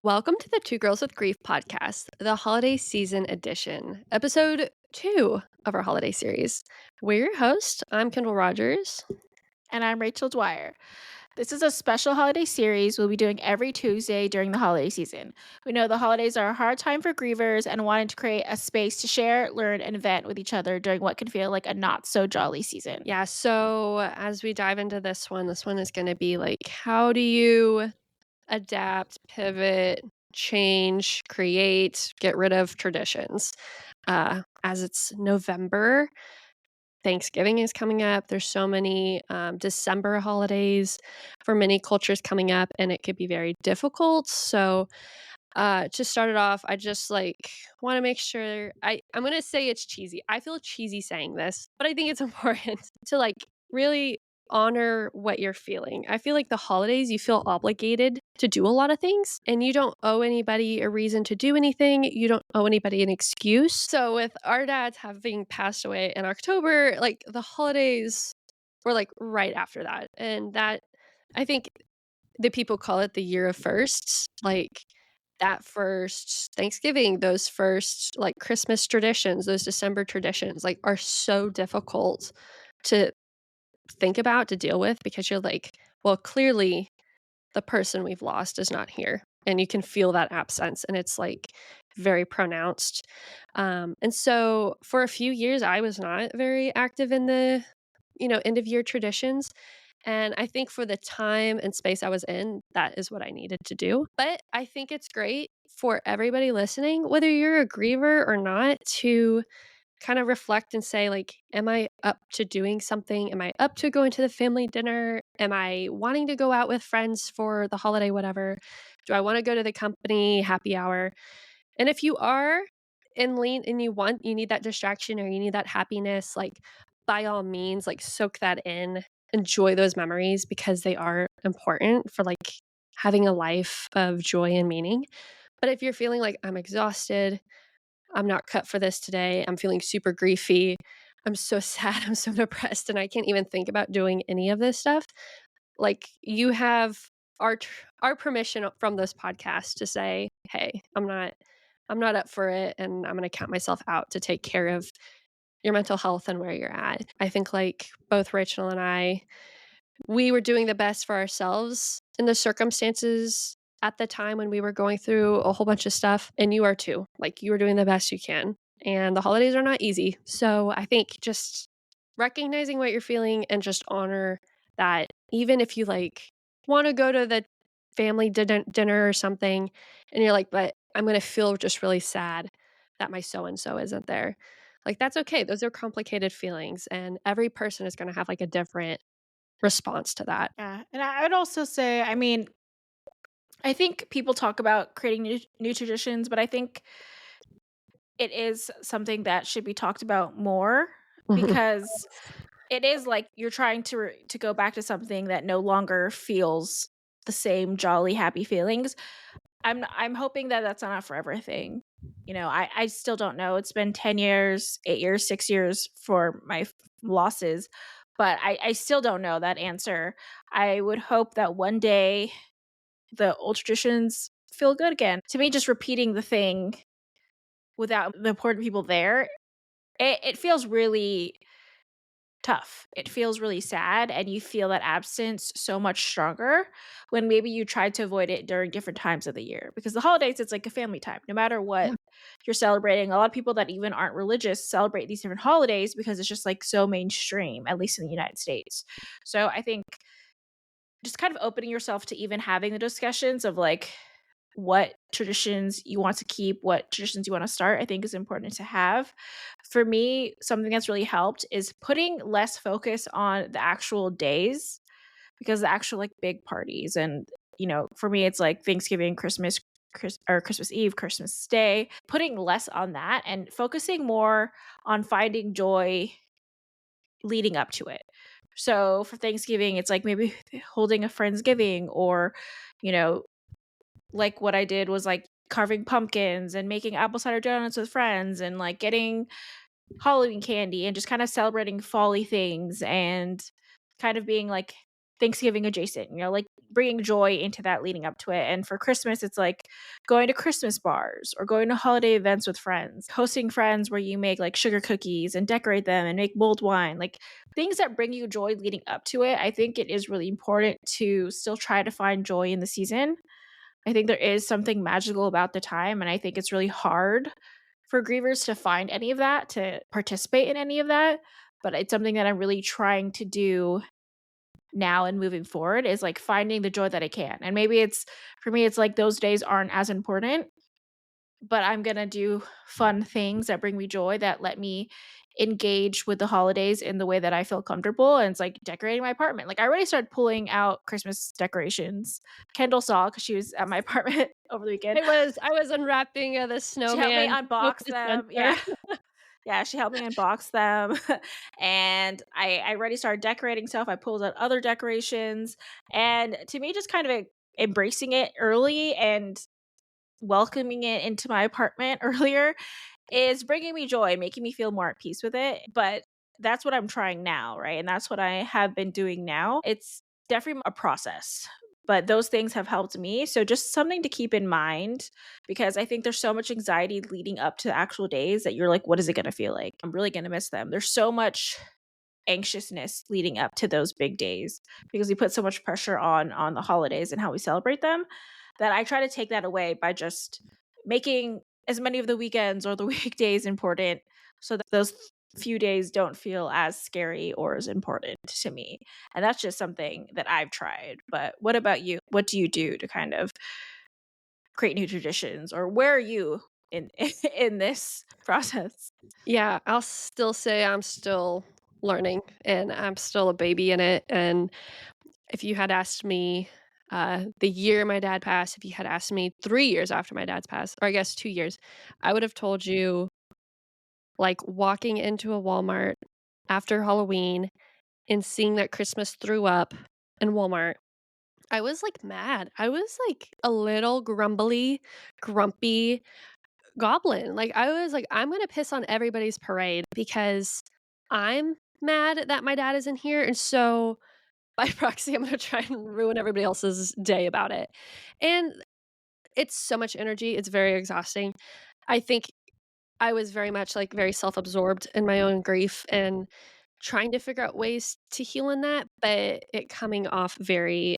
Welcome to the Two Girls with Grief podcast, the holiday season edition, episode 2 of our holiday series. We're your host. I'm Kendall Rogers. And I'm Rachel Dwyer. This is a special holiday series we'll be doing every Tuesday during the holiday season. We know the holidays are a hard time for grievers and wanted to create a space to share, learn, and vent with each other during what can feel like a not so jolly season. Yeah, so as we dive into this one is going to be like, how do you adapt, pivot, change, create, get rid of traditions? As it's November, Thanksgiving is coming up. There's so many December holidays for many cultures coming up, and it could be very difficult. So, to start it off, I just want to make sure I'm gonna say it's cheesy. I feel cheesy saying this, but I think it's important to really honor what you're feeling. I feel like the holidays, you feel obligated to do a lot of things, and you don't owe anybody a reason to do anything. You don't owe anybody an excuse. So with our dads having passed away in October, the holidays were right after that. And that, I think the people call it the year of firsts. That first Thanksgiving, those first Christmas traditions, those December traditions, are so difficult to think about, to deal with, because you're like, well, clearly the person we've lost is not here. And you can feel that absence, and it's very pronounced. And so for a few years, I was not very active in the, end of year traditions. And I think for the time and space I was in, that is what I needed to do. But I think it's great for everybody listening, whether you're a griever or not, to kind of reflect and say, am I up to doing something? Am I up to going to the family dinner? Am I wanting to go out with friends for the holiday, whatever? Do I want to go to the company happy hour? And if you are and you need that distraction or you need that happiness, by all means, soak that in, enjoy those memories because they are important for having a life of joy and meaning. But if you're feeling like I'm exhausted, I'm not cut for this today, I'm feeling super griefy, I'm so sad, I'm so depressed, and I can't even think about doing any of this stuff, you have our permission from this podcast to say, "Hey, I'm not up for it, and I'm gonna count myself out to take care of your mental health and where you're at." I think both Rachel and I, we were doing the best for ourselves in the circumstances at the time when we were going through a whole bunch of stuff, and you are too. You are doing the best you can, and the holidays are not easy. So I think just recognizing what you're feeling and just honor that, even if you want to go to the family dinner or something, and you're like, but I'm going to feel just really sad that my so and so isn't there. That's okay. Those are complicated feelings, and every person is going to have a different response to that. Yeah. And I would also say, I mean, I think people talk about creating new traditions, but I think it is something that should be talked about more Mhm. because it is like you're trying to go back to something that no longer feels the same jolly, happy feelings. I'm hoping that that's not a forever thing. I still don't know. It's been 10 years, 8 years, 6 years for my losses, but I still don't know that answer. I would hope that one day the old traditions feel good again. To me, just repeating the thing without the important people there, it feels really tough. It feels really sad, and you feel that absence so much stronger when maybe you tried to avoid it during different times of the year. Because the holidays, it's like a family time. No matter what Yeah. you're celebrating, a lot of people that even aren't religious celebrate these different holidays because it's just so mainstream, at least in the United States. So I think just kind of opening yourself to even having the discussions of what traditions you want to keep, what traditions you want to start, I think is important to have. For me, something that's really helped is putting less focus on the actual days because the actual big parties and for me it's like Thanksgiving, or Christmas Eve, Christmas Day, putting less on that and focusing more on finding joy leading up to it. So for Thanksgiving, it's maybe holding a Friendsgiving or, you know, what I did was carving pumpkins and making apple cider donuts with friends and getting Halloween candy and just kind of celebrating folly things and kind of being like Thanksgiving adjacent, like bringing joy into that leading up to it. And for Christmas, it's like going to Christmas bars or going to holiday events with friends, hosting friends where you make like sugar cookies and decorate them and make mulled wine, like things that bring you joy leading up to it. I think it is really important to still try to find joy in the season. I think there is something magical about the time, and I think it's really hard for grievers to find any of that, to participate in any of that, but it's something that I'm really trying to do now and moving forward is, like, finding the joy that I can, and maybe it's for me, it's like those days aren't as important, but I'm gonna do fun things that bring me joy that let me engage with the holidays in the way that I feel comfortable, and it's like decorating my apartment. Like, I already started pulling out Christmas decorations. Kendall saw because she was at my apartment over the weekend. I was unwrapping, the She helped me snowman smoke unbox them. dispenser. Yeah. Yeah, she helped me unbox them, and I already started decorating stuff. I pulled out other decorations, and to me, just kind of embracing it early and welcoming it into my apartment earlier is bringing me joy, making me feel more at peace with it, but that's what I'm trying now, right? And that's what I have been doing now. It's definitely a process, but those things have helped me. So just something to keep in mind because I think there's so much anxiety leading up to the actual days that you're like, what is it going to feel like? I'm really going to miss them. There's so much anxiousness leading up to those big days because we put so much pressure on the holidays and how we celebrate them that I try to take that away by just making as many of the weekends or the weekdays important so that those few days don't feel as scary or as important to me. And that's just something that I've tried. But what about you? What do you do to kind of create new traditions or where are you in in this process? Yeah, I'll still say I'm still learning, and I'm still a baby in it, and if you had asked me, the year my dad passed, if you had asked me 3 years after my dad's passed, or I guess 2 years, I would have told you, like, walking into a Walmart after Halloween and seeing that Christmas threw up in Walmart, I was, like, mad. I was, like, a little grumpy goblin. Like, I was like, "I'm gonna piss on everybody's parade because I'm mad that my dad isn't here, and so by proxy, I'm gonna try and ruin everybody else's day about it." And it's so much energy, it's very exhausting. I think I was very much, like, very self-absorbed in my own grief and trying to figure out ways to heal in that, but it coming off very,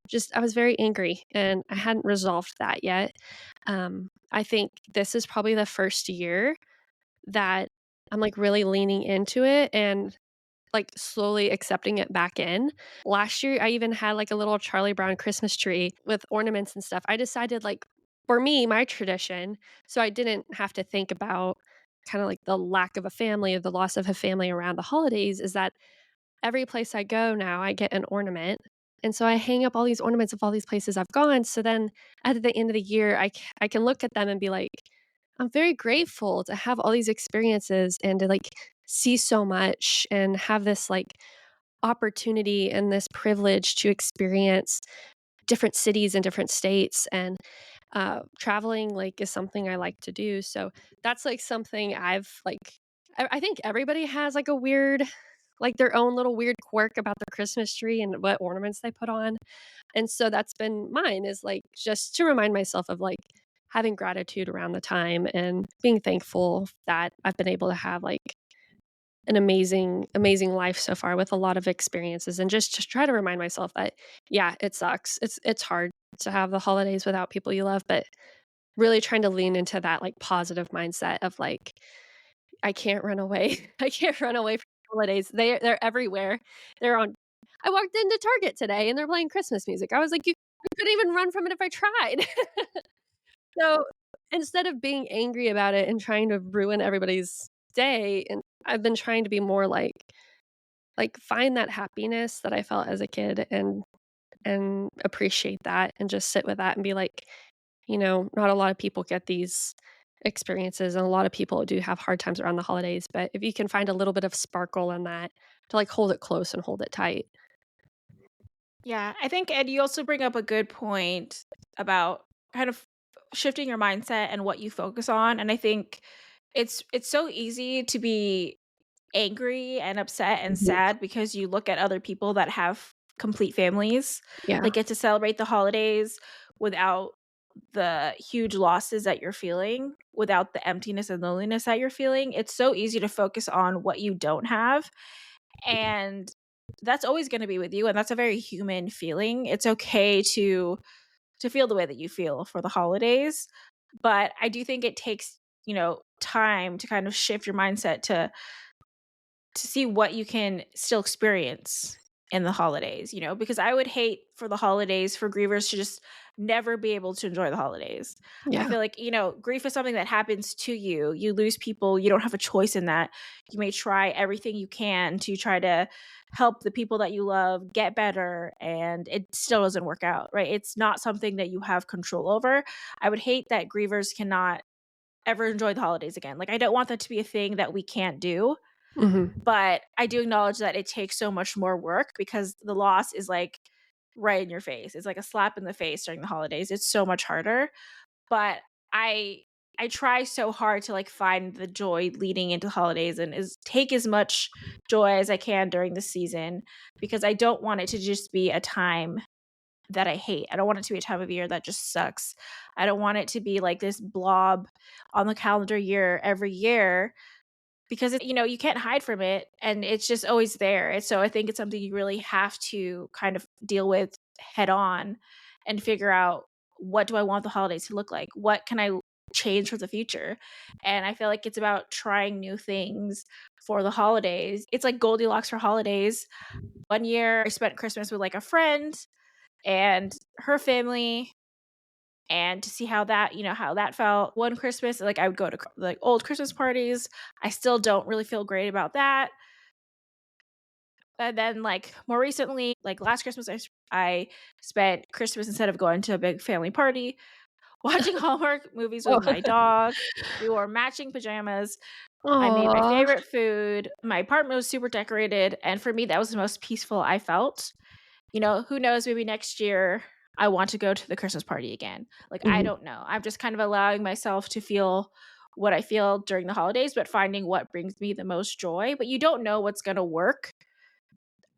just I was very angry, and I hadn't resolved that yet. I think this is probably the first year that I'm, like, really leaning into it and, like, slowly accepting it back in. Last year, I even had, like, a little Charlie Brown Christmas tree with ornaments and stuff. I decided, like, for me, my tradition, so I didn't have to think about kinda like the lack of a family or the loss of a family around the holidays, is that every place I go now, I get an ornament, and so I hang up all these ornaments of all these places I've gone, so then at the end of the year, I can look at them and be like, "I'm very grateful to have all these experiences and to, like, see so much and have this, like, opportunity and this privilege to experience different cities and different states," and, traveling, like, is something I like to do, so that's, like, something I've, like I think everybody has, like, a weird like, their own little weird quirk about their Christmas tree and what ornaments they put on, and so that's been mine is, like, just to remind myself of, like, having gratitude around the time and being thankful that I've been able to have, like, an amazing life so far with a lot of experiences and just try to remind myself that, yeah, it sucks. It's hard to have the holidays without people you love, but really trying to lean into that, like, positive mindset of, like, I can't run away. I can't run away from holidays. They're everywhere. They're on I walked into Target today, and they're playing Christmas music. I was like, "You I couldn't even run from it if I tried." So, instead of being angry about it and trying to ruin everybody's day, and I've been trying to be more find that happiness that I felt as a kid and appreciate that and just sit with that and be like, not a lot of people get these experiences, and a lot of people do have hard times around the holidays, but if you can find a little bit of sparkle in that to, like, hold it close and hold it tight. Yeah, I think, and you also bring up a good point about kind of shifting your mindset and what you focus on. And I think It's so easy to be angry and upset and Mhm. sad because you look at other people that have complete families, Yeah. that get to celebrate the holidays without the huge losses that you're feeling, without the emptiness and loneliness that you're feeling. It's so easy to focus on what you don't have, and that's always gonna be with you, and that's a very human feeling. It's okay to feel the way that you feel for the holidays, but I do think it takes, time to kind of shift your mindset to see what you can still experience in the holidays, because I would hate for the holidays for grievers to just never be able to enjoy the holidays. I Yeah. feel like, grief is something that happens to you. You lose people, you don't have a choice in that. You may try everything you can to try to help the people that you love get better, and it still doesn't work out, right? It's not something that you have control over. I would hate that grievers cannot ever enjoy the holidays again. Like, I don't want that to be a thing that we can't do, Mhm. but I do acknowledge that it takes so much more work because the loss is, like, right in your face. It's like a slap in the face during the holidays. It's so much harder, but I I try so hard to, like, find the joy leading into holidays and is take as much joy as I can during the season because I don't want it to just be a time that I hate. I don't want it to be a time of year that just sucks. I don't want it to be like this blob on the calendar year every year because you can't hide from it and it's just always there. And so I think it's something you really have to kind of deal with head on and figure out, what do I want the holidays to look like? What can I change for the future? And I feel like it's about trying new things for the holidays. It's like Goldilocks for holidays. One year I spent Christmas with like a friend and her family, and to see how that felt. One Christmas, like, I would go to like old Christmas parties. I still don't really feel great about that. And then, like, more recently, like last Christmas, I spent Christmas, instead of going to a big family party, watching Hallmark movies Oh. with my dog. We wore matching pajamas. I made my Aw. favorite food. My apartment was super decorated, and for me, that was the most peaceful I felt. Who knows, maybe next year I want to go to the Christmas party again. Like, I Mhm. don't know. I'm just kind of allowing myself to feel what I feel during the holidays, but finding what brings me the most joy. But you don't know what's going to work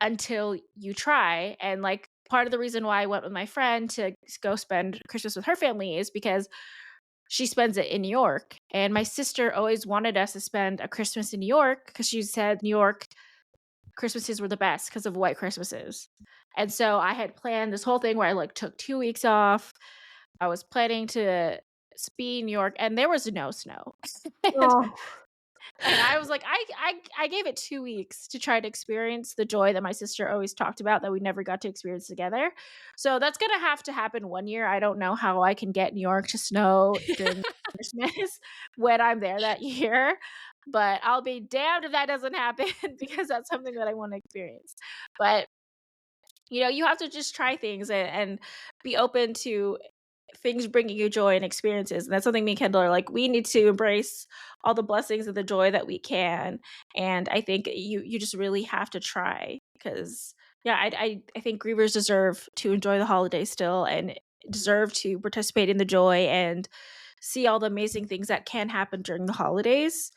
until you try. And, like, part of the reason why I went with my friend to go spend Christmas with her family is because she spends it in New York. And my sister always wanted us to spend a Christmas in New York because she said New York Christmases were the best because of white Christmases. And so I had planned this whole thing where I, like, took 2 weeks off. I was planning to ski in New York, and there was no snow. And Oh. and I was like, I gave it 2 weeks to try to experience the joy that my sister always talked about that we never got to experience together. So that's gonna have to happen one year. I don't know how I can get New York to snow during Christmas when I'm there that year, but I'll be damned if that doesn't happen because that's something that I wanna experience. But you have to just try things and be open to things bringing you joy and experiences. And that's something me and Kendall are like, we need to embrace all the blessings and the joy that we can. And I think you just really have to try because, yeah, I think grievers deserve to enjoy the holidays still and deserve to participate in the joy and see all the amazing things that can happen during the holidays.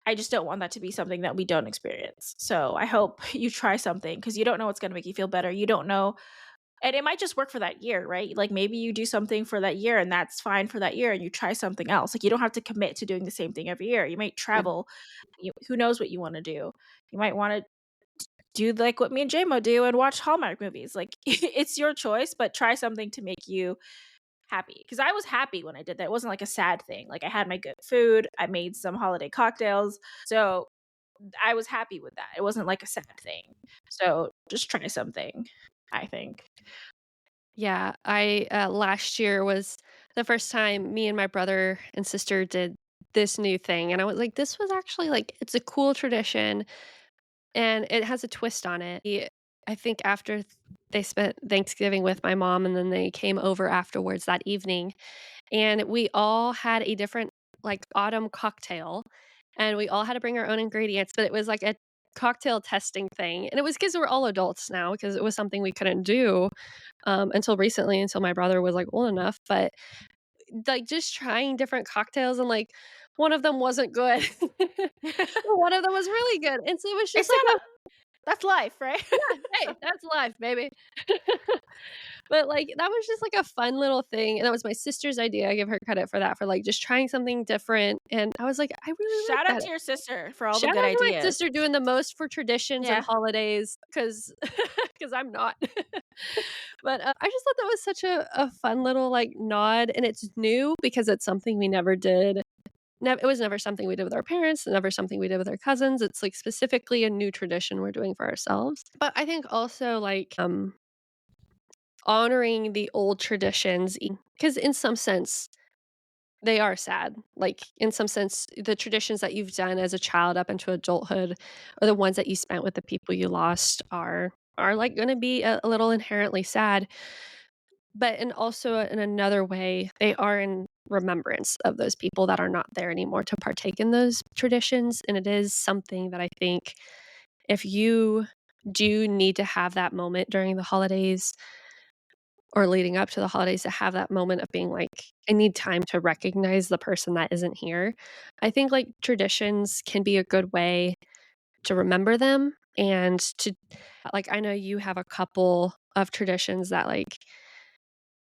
I just don't want that to be something that we don't experience. So I hope you try something because you don't know what's going to make you feel better. You don't know. And it might just work for that year, right? Like, maybe you do something for that year and that's fine for that year and you try something else. Like, you don't have to commit to doing the same thing every year. You might Yeah. travel. Who knows what you want to do? You might want to do like what me and JMO do and watch Hallmark movies. Like, it's your choice, but try something to make you happy. Because I was happy when I did that. It wasn't like a sad thing. Like, I had my good food. I made some holiday cocktails. So I was happy with that. It wasn't like a sad thing. So just try something, I think. Yeah, I last year was the first time me and my brother and sister did this new thing, and I was like, "This was actually, like, it's a cool tradition, and it has a twist on it." I think after they spent Thanksgiving with my mom, and then they came over afterwards that evening, and we all had a different, like, autumn cocktail, and we all had to bring our own ingredients, but it was like a cocktail testing thing, and it was because 'cause we're all adults now because it was something we couldn't do, until recently, until my brother was, like, old enough, but, like, just trying different cocktails and, like, one of them wasn't good. But one of them was really good, and so it was just It's like not a a that's life, right? yeah, hey, that's life, baby. But, like, that was just, like, a fun little thing, and that was my sister's idea, I give her credit for that, for, like, just trying something different, and I was like, "I really like Shout out that." to your sister for all the Shout good out to my ideas. sister doing the most for traditions and Yeah. holidays, because I'm not. But, I just thought that was such a fun little, like, nod, and it's new because it's something we never did. It was never something we did with our parents, never something we did with our cousins, it's, like, specifically a new tradition we're doing for ourselves. But I think also, like, honoring the old traditions, because in some sense, they are sad. Like, in some sense, the traditions that you've done as a child up into adulthood, or the ones that you spent with the people you lost are, like, gonna be a little inherently sad, but and also in another way, they are in remembrance of those people that are not there anymore to partake in those traditions, and it is something that I think if you do need to have that moment during the holidays or leading up to the holidays to have that moment of being like, "I need time to recognize the person that isn't here." I think, like, traditions can be a good way to remember them and to like, I know you have a couple of traditions that, like,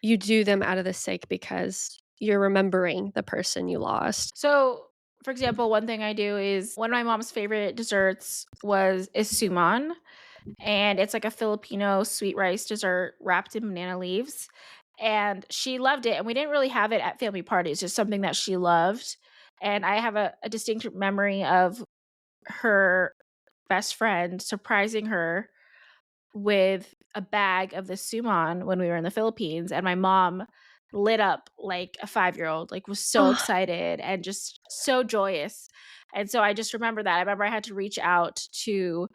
you do them out of the sake because you're remembering the person you lost. So, for example, one thing I do is one of my mom's favorite desserts is suman, and it's like a Filipino sweet rice dessert wrapped in banana leaves. And she loved it, and we didn't really have it at family parties, just something that she loved. And I have a distinct memory of her best friend surprising her with a bag of the suman when we were in the Philippines, and my mom lit up like a 5-year-old, like, was so Oh, excited and just so joyous. And so I just remember that. I remember I had to reach out to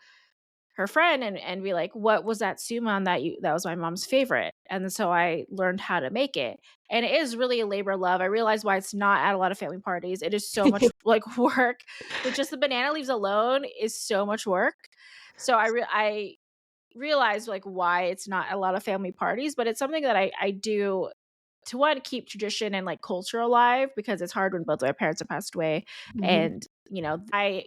her friend and be like, "What was that suman that was my mom's favorite?" And then so I learned how to make it. And it is really a labor of love. I realize why it's not at a lot of family parties. It is so much, like, work. With just the banana leaves alone is so much work. So I realize, like, why it's not a lot of family parties, but it's something that I do to one keep tradition and like culture alive, because it's hard when both my parents have passed away. Mhm, And I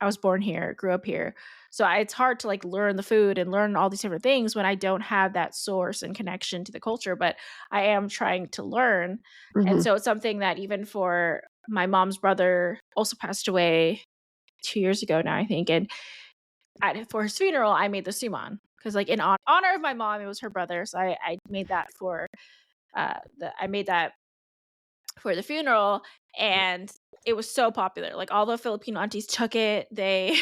was born here, grew up here, so it's hard to like learn the food and learn all these different things when I don't have that source and connection to the culture. But I am trying to learn. And mhm. so it's something that even for my mom's brother also passed away 2 years ago now, I think. And for his funeral, I made the suman because, like, in honor of my mom, it was her brother, so I made that for I made that for the funeral. And it was so popular. Like, all the Filipino aunties took it. They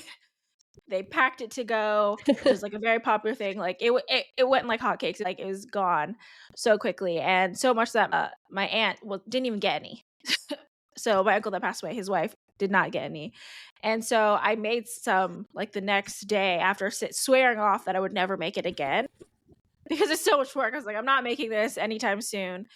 they packed it to go. It was like a very popular thing. Like, it went like hotcakes. Like, it was gone so quickly, and so much that my aunt didn't even get any. So my uncle that passed away, his wife did not get any. And so I made some like the next day after swearing off that I would never make it again because it's so much work. I was like, I'm not making this anytime soon.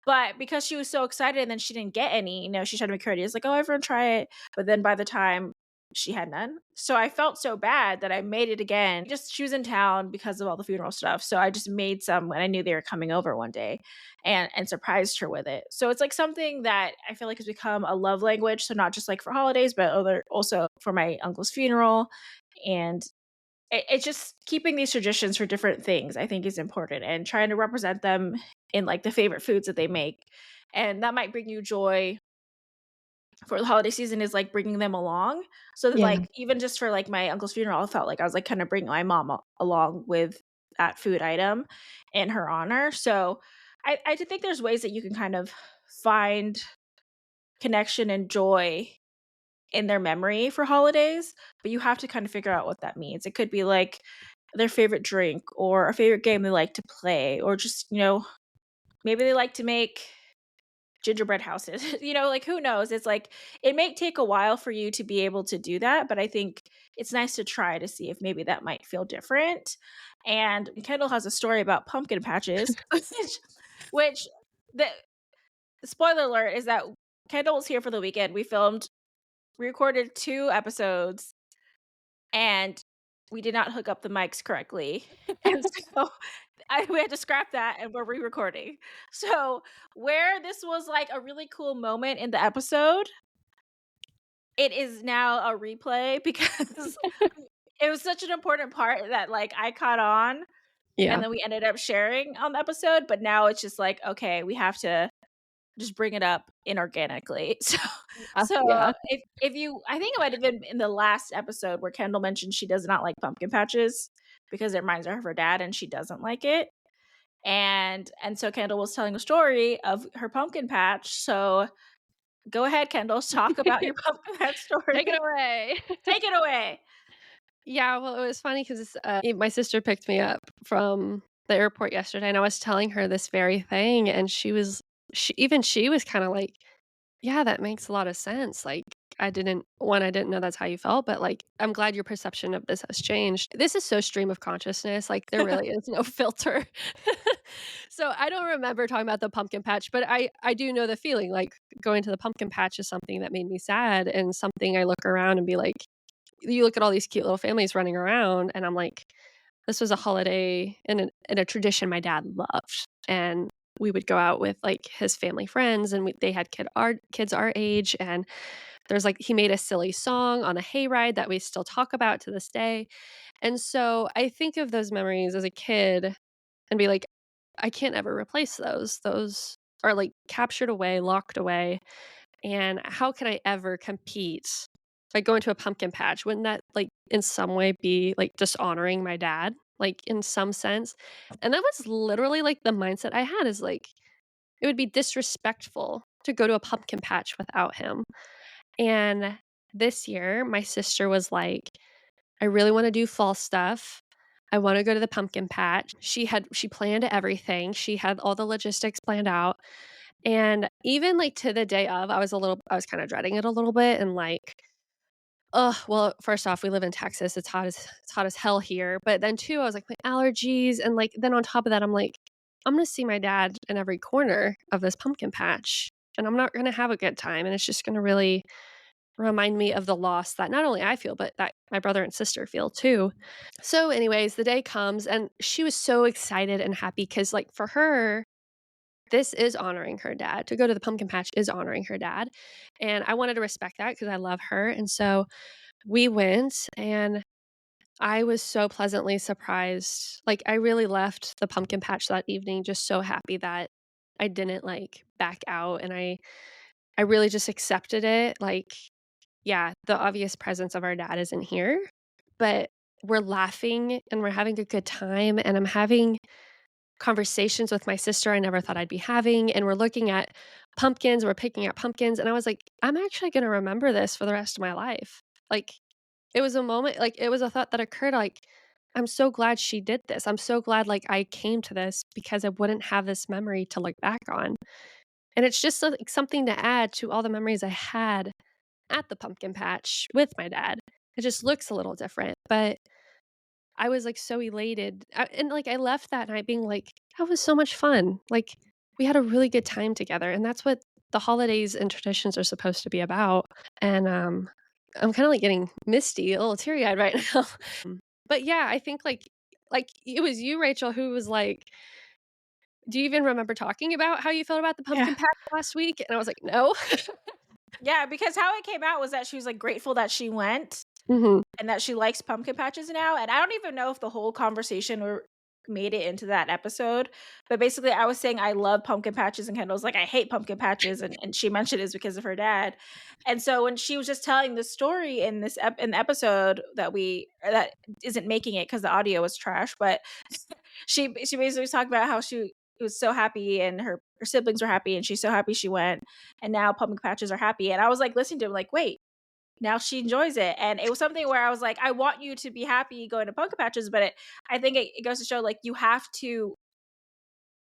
But because she was so excited and then she didn't get any, she tried to make courteous, like, "Oh, everyone try it." But then by the time she had none. So I felt so bad that I made it again. Just she was in town because of all the funeral stuff. So I just made some when I knew they were coming over one day and surprised her with it. So it's like something that I feel like has become a love language. So not just like for holidays, but also for my uncle's funeral. And it's just keeping these traditions for different things, I think, is important, and trying to represent them in like the favorite foods that they make. And that might bring you joy for the holiday season, is like bringing them along. So that, Yeah. like, even just for like my uncle's funeral, I felt like I was like kind of bringing my mom along with that food item in her honor. So I do think there's ways that you can kind of find connection and joy in their memory for holidays, but you have to kind of figure out what that means. It could be like their favorite drink or a favorite game they like to play, or just, maybe they like to make gingerbread houses. Like, who knows? It's like it may take a while for you to be able to do that, but I think it's nice to try to see if maybe that might feel different. And Kendall has a story about pumpkin patches, which the spoiler alert is that Kendall was here for the weekend. We recorded 2 episodes, and we did not hook up the mics correctly. And so we had to scrap that, and we're re-recording. So, where this was like a really cool moment in the episode, it is now a replay because it was such an important part that, like, I caught on, and Yeah. then we ended up sharing on the episode, but now it's just like, okay, we have to just bring it up inorganically. So Yeah. if you I think it might have been in the last episode where Kendall mentioned she does not like pumpkin patches because it reminds her of her dad and she doesn't like it. And so Kendall was telling a story of her pumpkin patch. So go ahead, Kendall, talk about your pumpkin patch story. Take it away. Take it away. Yeah, well, it was funny 'cause, my sister picked me up from the airport yesterday, and I was telling her this very thing, and she was kinda like, "Yeah, that makes a lot of sense." Like, I didn't know that's how you felt, but, like, I'm glad your perception of this has changed. This is so stream of consciousness, like, there really is no filter. So, I don't remember talking about the pumpkin patch, but I do know the feeling, like, going to the pumpkin patch is something that made me sad and something I look around and be like, you look at all these cute little families running around, and I'm like, this was a holiday and a tradition my dad loved, and we would go out with, like, his family friends, and they had kids our age, and there's, like he made a silly song on a hayride that we still talk about to this day, and so I think of those memories as a kid and be like, I can't ever replace those. Those are, like, captured away, locked away, and how can I ever compete by going to a pumpkin patch? Wouldn't that, like, in some way be, like, dishonoring my dad, like, in some sense? And that was literally, like, the mindset I had is, like, it would be disrespectful to go to a pumpkin patch without him. And this year, my sister was like, "I really wanna do fall stuff. I wanna go to the pumpkin patch." She planned everything. She had all the logistics planned out. And even, like, to the day of, I was kinda dreading it a little bit and, like, ugh, well, first off, we live in Texas, it's hot as hell here, but then 2, I was like, my allergies, and, like, then on top of that, I'm like, I'm gonna see my dad in every corner of this pumpkin patch, and I'm not gonna have a good time, and it's just gonna really remind me of the loss that not only I feel, but that my brother and sister feel too. So anyways, the day comes, and she was so excited and happy because, like, for her, this is honoring her dad. To go to the pumpkin patch is honoring her dad, and I wanted to respect that because I love her, and so we went, and I was so pleasantly surprised. Like, I really left the pumpkin patch that evening just so happy that I didn't, like, back out, and I really just accepted it, like, yeah, the obvious presence of our dad isn't here, but we're laughing, and we're having a good time, and I'm having conversations with my sister I never thought I'd be having, and we're looking at pumpkins, we're picking out pumpkins, and I was like, "I'm actually gonna remember this for the rest of my life." Like, it was a moment like, it was a thought that occurred, like, I'm so glad she did this. I'm so glad, like, I came to this because I wouldn't have this memory to look back on. And it's just something to add to all the memories I had at the pumpkin patch with my dad. It just looks a little different, but I was, like, so elated, and, like, I left that night being like, "That was so much fun." Like, we had a really good time together, and that's what the holidays and traditions are supposed to be about, and, I'm kinda, like, getting misty, a little teary-eyed right now. But, yeah, I think, like, it was you, Rachel, who was like, "Do you even remember talking about how you felt about the Yeah. pumpkin patch last week?" And I was like, "No." Yeah, because how it came out was that she was, like, grateful that she went Mhm. and that she likes pumpkin patches now, and I don't even know if the whole conversation made it into that episode, but basically, I was saying I love pumpkin patches, and Kendall was like, "I hate pumpkin patches," and she mentioned it's because of her dad, and so when she was just telling the story in in the episode that isn't making it because the audio was trash, but she basically was talking about how she was so happy and her siblings were happy, and she's so happy she went, and now pumpkin patches are happy, and I was, like, listening to him like, "Wait, now she enjoys it," and it was something where I was like, "I want you to be happy going to pumpkin patches," but I think it goes to show, like, you have to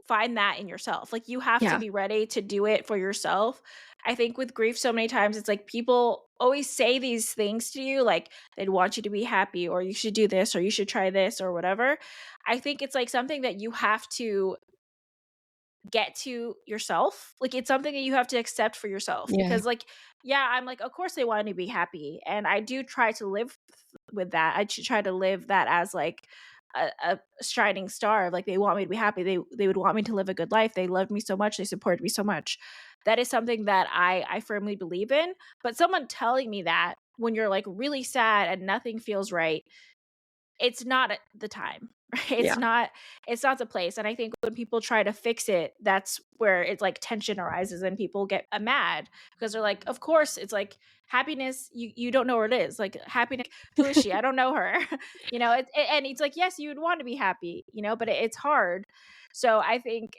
find that in yourself, like, you have to Yeah. be ready to do it for yourself. I think with grief so many times, it's like people always say these things to you, like, they'd want you to be happy, or you should do this, or you should try this, or whatever. I think it's, like, something that you have to get to yourself. Like, it's something that you have to accept for yourself Yeah. because, like, yeah, I'm like, of course they want me to be happy. And I do try to live with that. I try to live that as like a shining star of like they want me to be happy. They would want me to live a good life. They loved me so much. They supported me so much. that is something that I firmly believe in, but someone telling me that when you're, like, really sad and nothing feels right, it's not the time, right? Yeah. It's not the place, and I think when people try to fix it, that's where it's, like, tension arises and people get, mad because they're like, "Of course," it's like, happiness, you don't know where it is, like, happiness, who is she? I don't know her. And it's like, yes, you would want to be happy, but it's hard. So I think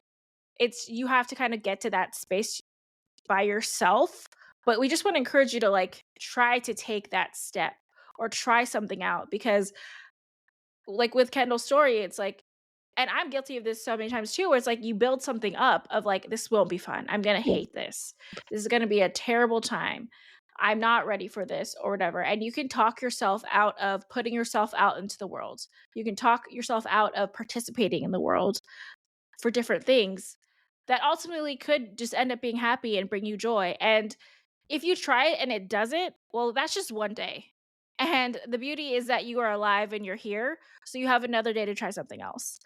it's you have to kinda get to that space by yourself, but we just wanna encourage you to, like, try to take that step or try something out because like with Kendall's story, it's like and I'm guilty of this so many times too, where it's like you build something up of like, this won't be fun. I'm gonna Yeah. hate this. This is gonna be a terrible time. I'm not ready for this or whatever. And you can talk yourself out of putting yourself out into the world. You can talk yourself out of participating in the world for different things that ultimately could just end up being happy and bring you joy. And if you try it and it doesn't, well, that's just one day. And the beauty is that you are alive and you're here. So you have another day to try something else.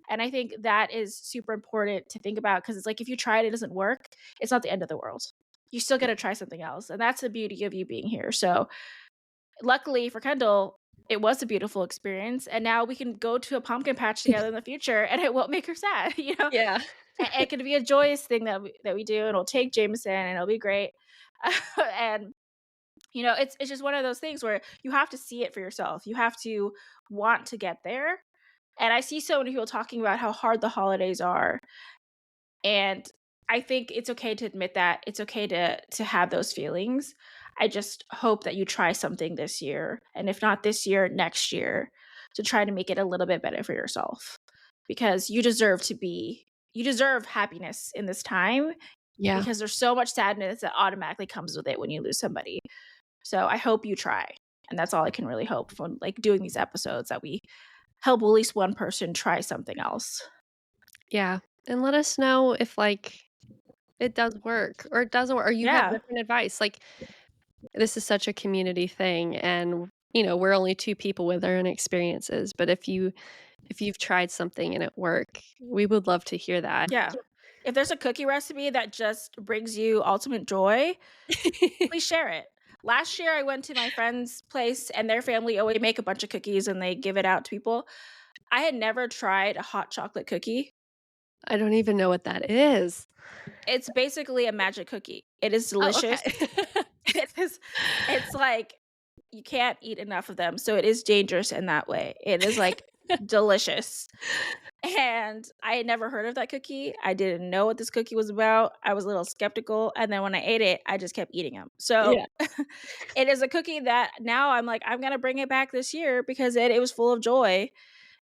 And I think that is super important to think about because it's like if you try it, it doesn't work, it's not the end of the world. You still got to try something else. And that's the beauty of you being here. So luckily for Kendall, it was a beautiful experience. And now we can go to a pumpkin patch together in the future and it won't make her sad, Yeah. It could be a joyous thing that we do, and it'll take Jameson, and it'll be great. And it's just one of those things where you have to see it for yourself. You have to want to get there. And I see so many people talking about how hard the holidays are, and I think it's okay to admit that. It's okay to have those feelings. I just hope that you try something this year, and if not this year, next year, to try to make it a little bit better for yourself because you deserve happiness in this time Yeah. because there's so much sadness that automatically comes with it when you lose somebody. So I hope you try. And that's all I can really hope from like doing these episodes that we help at least one person try something else. Yeah. And let us know if, like, it does work or it doesn't work or you have Yeah. different advice. Like, this is such a community thing, and, we're only 2 people with our own experiences, but if you've tried something and it worked, we would love to hear that. Yeah. If there's a cookie recipe that just brings you ultimate joy, please share it. Last year I went to my friend's place and their family always make a bunch of cookies and they give it out to people. I had never tried a hot chocolate cookie. I don't even know what that is. It's basically a magic cookie. It is Oh, delicious. okay. It is it's like you can't eat enough of them, so it is dangerous in that way. It is, like, delicious, and I had never heard of that cookie. I didn't know what this cookie was about. I was a little skeptical, and then when I ate it, I just kept eating them. So, Yeah. it is a cookie that now I'm like, "I'm gonna bring it back this year because it was full of joy,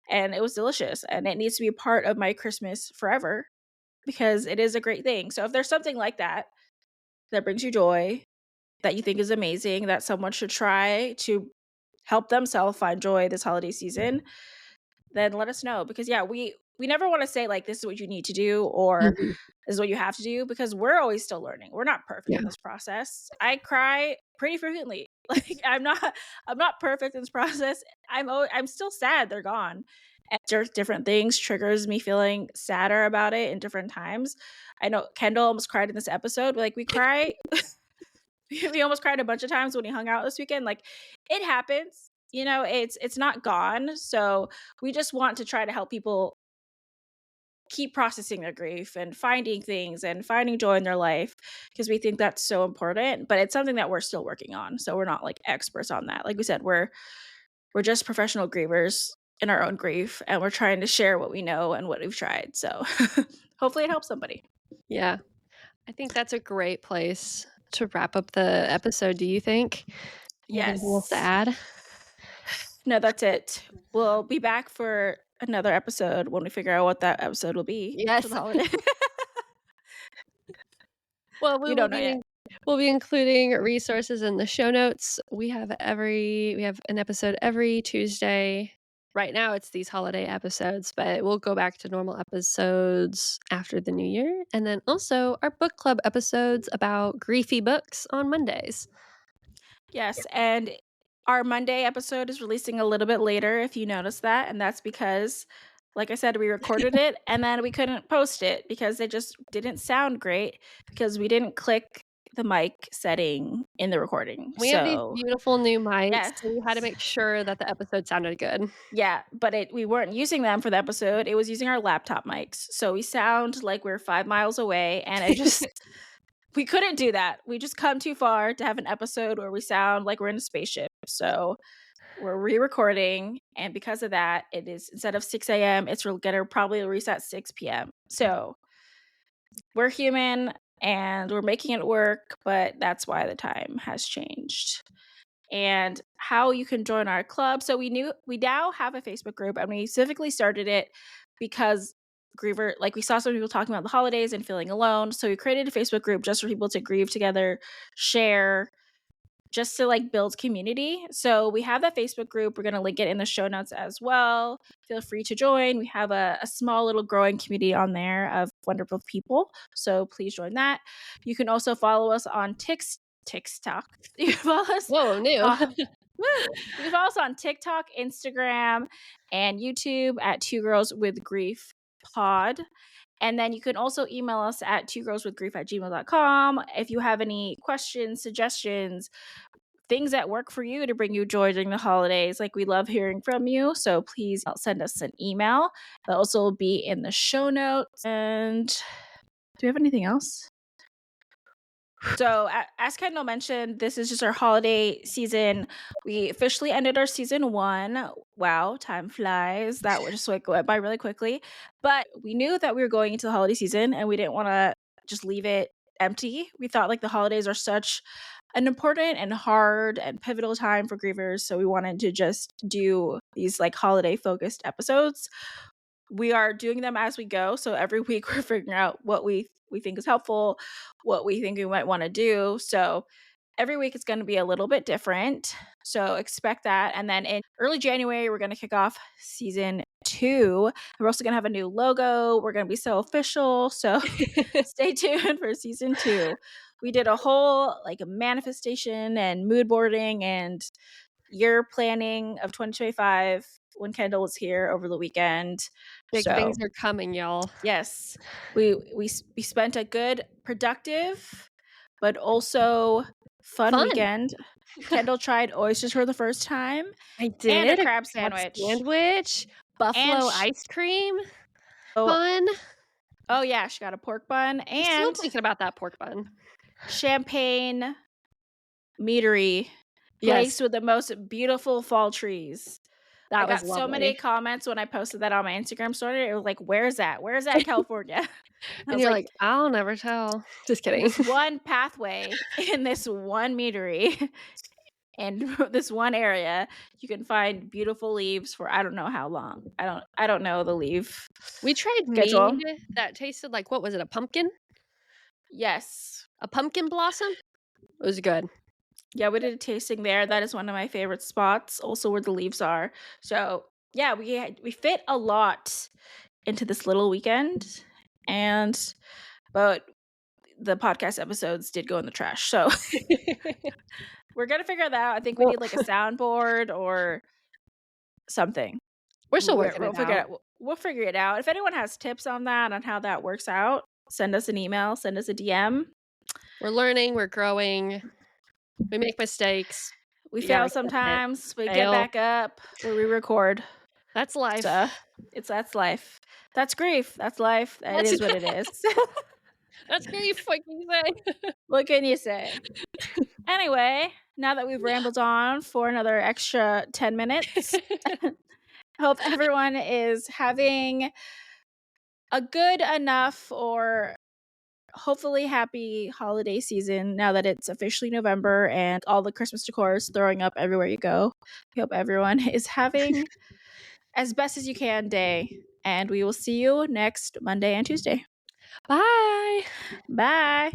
and it was delicious, and it needs to be a part of my Christmas forever because it is a great thing." So, if there's something like that, that brings you joy, that you think is amazing, that someone should try to help themselves find joy this holiday season, then let us know because yeah, we never want to say like this is what you need to do or Mhm. this is what you have to do because we're always still learning. We're not perfect Yeah. in this process. I cry pretty frequently. Like I'm not perfect in this process. I'm still sad they're gone. And there's different things triggers me feeling sadder about it in different times. I know Kendall almost cried in this episode, but like we cry we almost cried a bunch of times when we hung out this weekend. Like it happens. It's not gone. So we just want to try to help people keep processing their grief and finding things and finding joy in their life because we think that's so important, but it's something that we're still working on. So we're not like experts on that. Like we said, we're just professional grievers in our own grief and we're trying to share what we know and what we've tried. So hopefully it helps somebody. Yeah. I think that's a great place to wrap up the episode, do you think? You have anything else to Yes. add? No, that's it. We'll be back for another episode when we figure out what that episode will be for Yes. the holiday. Well, We don't know yet. we'll be including resources in the show notes. We have an episode every Tuesday. Right now it's these holiday episodes, but we'll go back to normal episodes after the new year. And then also our book club episodes about griefy books on Mondays. Yes, and our Monday episode is releasing a little bit later if you notice that, and that's because Like I said, we recorded it and then we couldn't post it because it just didn't sound great because we didn't click the mic setting in the recording. We have these So, beautiful new mics, yes. so we had to make sure that the episode sounded good. Yeah, but we weren't using them for the episode. It was using our laptop mics. So we sound like we're 5 miles away and I just we couldn't do that. We just come too far to have an episode where we sound like we're in a spaceship. So we're re-recording, and because of that, it is instead of 6 a.m., it's gonna probably reset 6 p.m. So we're human and we're making it work, but that's why the time has changed. And how you can join our club. So we now have a Facebook group, and we specifically started it because we saw some people talking about the holidays and feeling alone. So we created a Facebook group just for people to grieve together, share, just to like build community. So we have that Facebook group. We're going to link it in the show notes as well. Feel free to join. We have a small little growing community on there of wonderful people. So please join that. You can also follow us on TikTok. You can follow us Whoa, new. woo! You can follow us on TikTok, Instagram, and YouTube at Two Girls with Grief Pod. And then you can also email us at twogirlswithgrief@gmail.com if you have any questions, suggestions, things that work for you to bring you joy during the holidays. Like, we love hearing from you. So please send us an email. That'll also be in the show notes. And do we have anything else? So, as Kendall mentioned, this is just our holiday season. We officially ended our season 1. Wow, time flies. That just went by really quickly. But we knew that we were going into the holiday season, and we didn't want to just leave it empty. We thought like the holidays are such an important and hard and pivotal time for grievers, so we wanted to just do these like holiday focused episodes. We are doing them as we go. So every week we're figuring out what we think is helpful, what we think we might want to do. So every week it's going to be a little bit different. So expect that. And then in early January, we're going to kick off season 2. We're also going to have a new logo. We're going to be so official. So stay tuned for season 2. We did a whole like a manifestation and mood boarding and year planning of 2025 when Kendall was here over the weekend. Big So things are coming, y'all. yes, we spent a good, productive, but also fun weekend. Kendall tried oysters for the first time. I And a did. crab sandwich. Buffalo And ice cream. oh, Fun. oh yeah, she got a pork bun I'm still and thinking about that pork bun. champagne meadery Yes, place with the most beautiful fall trees. I that was got so many lovely. comments when I posted that on my Instagram story. It was like, "Where's that? Where's that in California?" I And was you're like, like, "I'll never tell." Just kidding. this one pathway in this one meadery and this one area, you can find beautiful leaves for I don't know how long. I don't know the leaf We tried schedule. mead that tasted like what was it, a pumpkin? Yes. A pumpkin blossom? It was good. Yeah, we did a tasting there. That is one of my favorite spots, also where the leaves are. So, yeah, we fit a lot into this little weekend, and but the podcast episodes did go in the trash. So we're gonna figure that out. I think we Well, need like a soundboard or something. we're still working We'll it figure it out. out. We'll figure it out. If anyone has tips on that, on how that works out, send us an email, send us a DM. We're learning, we're growing. We make mistakes. We You gotta fail accept it. sometimes. We get Fail. back up. We re-record. That's life. So that's life. That's grief. That's life. That That's is what it is. that's grief, what can you say? What can you say? Anyway, now that we've rambled on for another extra 10 minutes, hope everyone is having a good enough or hopefully happy holiday season now that it's officially November and all the Christmas decor is throwing up everywhere you go. We hope everyone is having as best as you can day. And we will see you next Monday and Tuesday. Bye. Bye.